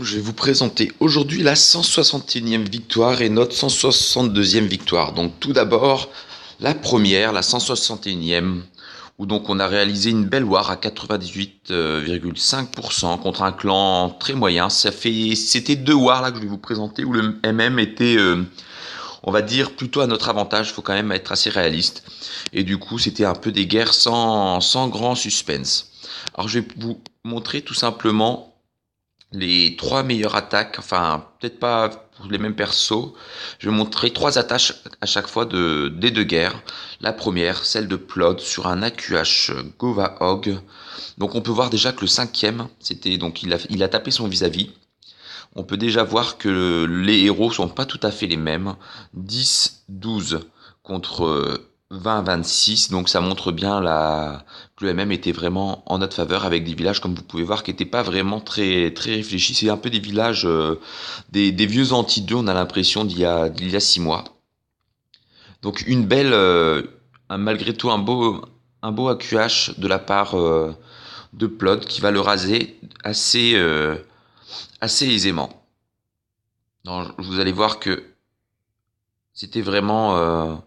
Je vais vous présenter aujourd'hui la 161e victoire et notre 162e victoire. Donc tout d'abord, la première, la 161e, où donc on a réalisé une belle war à 98,5% contre un clan très moyen. C'était deux wars là que je vais vous présenter où le MM était, on va dire, plutôt à notre avantage. Il faut quand même être assez réaliste. Et du coup, c'était un peu des guerres sans grand suspense. Alors je vais vous montrer tout simplement les trois meilleures attaques, enfin peut-être pas pour les mêmes persos. Je vais montrer trois attaques à chaque fois des deux guerres. La première, celle de Plod sur un AQH Govahog. Donc on peut voir déjà que le cinquième, c'était donc il a tapé son vis-à-vis. On peut déjà voir que les héros sont pas tout à fait les mêmes. 10-12 contre 20-26, donc ça montre bien que le MM était vraiment en notre faveur avec des villages, comme vous pouvez voir, qui n'étaient pas vraiment très réfléchis. C'est un peu des villages, des vieux anti-2, on a l'impression d'il y a 6 mois. Donc une belle, malgré tout un beau AQH de la part de Plod qui va le raser assez aisément. Non, vous allez voir que c'était vraiment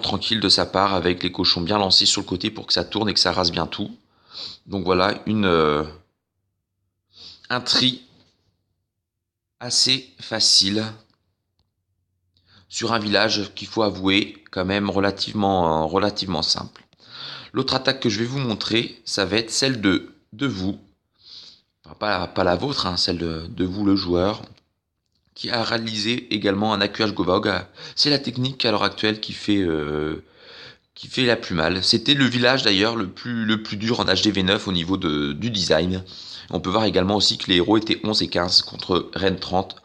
tranquille de sa part avec les cochons bien lancés sur le côté pour que ça tourne et que ça rase bien tout. Donc voilà, un tri assez facile sur un village qu'il faut avouer quand même relativement simple. L'autre attaque que je vais vous montrer, ça va être celle de vous, enfin, pas la vôtre, hein, celle de vous le joueur, qui a réalisé également un AQH Govahog. C'est la technique à l'heure actuelle qui fait la plus mal. C'était le village d'ailleurs le plus dur en HDV9 au niveau du design. On peut voir également aussi que les héros étaient 11 et 15 contre Rennes 30.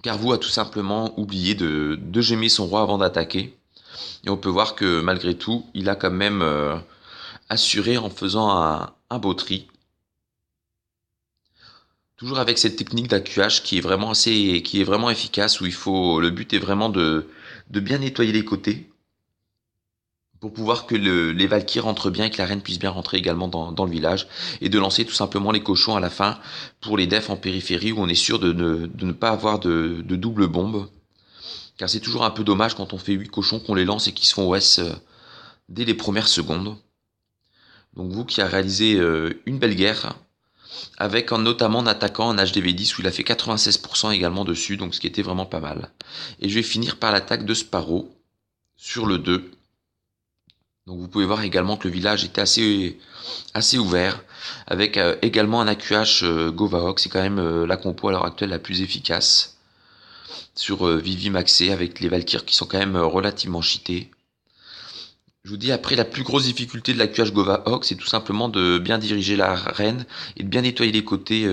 Car vous a tout simplement oublié de gemmer son roi avant d'attaquer. Et on peut voir que malgré tout, il a quand même assuré en faisant un beau tri. Toujours avec cette technique d'AQH qui est vraiment efficace, où le but est vraiment de bien nettoyer les côtés pour pouvoir que les Valkyries rentrent bien et que la reine puisse bien rentrer également dans le village, et de lancer tout simplement les cochons à la fin pour les defs en périphérie où on est sûr de ne pas avoir de double bombe, car c'est toujours un peu dommage quand on fait 8 cochons qu'on les lance et qu'ils se font OS dès les premières secondes. Donc vous qui a réalisé une belle guerre, avec notamment en attaquant un HDV10 où il a fait 96% également dessus, donc ce qui était vraiment pas mal. Et je vais finir par l'attaque de Sparrow sur le 2. Donc vous pouvez voir également que le village était assez ouvert, avec également un AQH Govahog. C'est quand même la compo à l'heure actuelle la plus efficace sur Vivi Maxé, avec les Valkyries qui sont quand même relativement cheatés. Je vous dis, après, la plus grosse difficulté de l'AQH Govahog, c'est tout simplement de bien diriger la reine et de bien nettoyer les côtés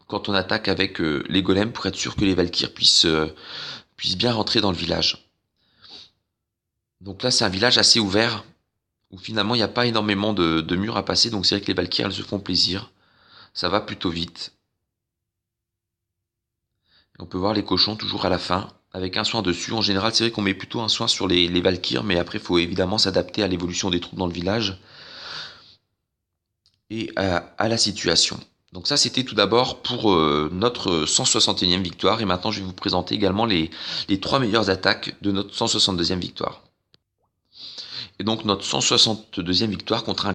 quand on attaque avec les golems, pour être sûr que les Valkyries puissent bien rentrer dans le village. Donc là, c'est un village assez ouvert, où finalement il n'y a pas énormément de murs à passer, donc c'est vrai que les Valkyries elles se font plaisir. Ça va plutôt vite. Et on peut voir les cochons toujours à la fin, avec un soin dessus. En général, c'est vrai qu'on met plutôt un soin sur les Valkyries, mais après il faut évidemment s'adapter à l'évolution des troupes dans le village et à la situation. Donc ça, c'était tout d'abord pour notre 161e victoire, et maintenant je vais vous présenter également les trois meilleures attaques de notre 162e victoire. Et donc notre 162e victoire contre un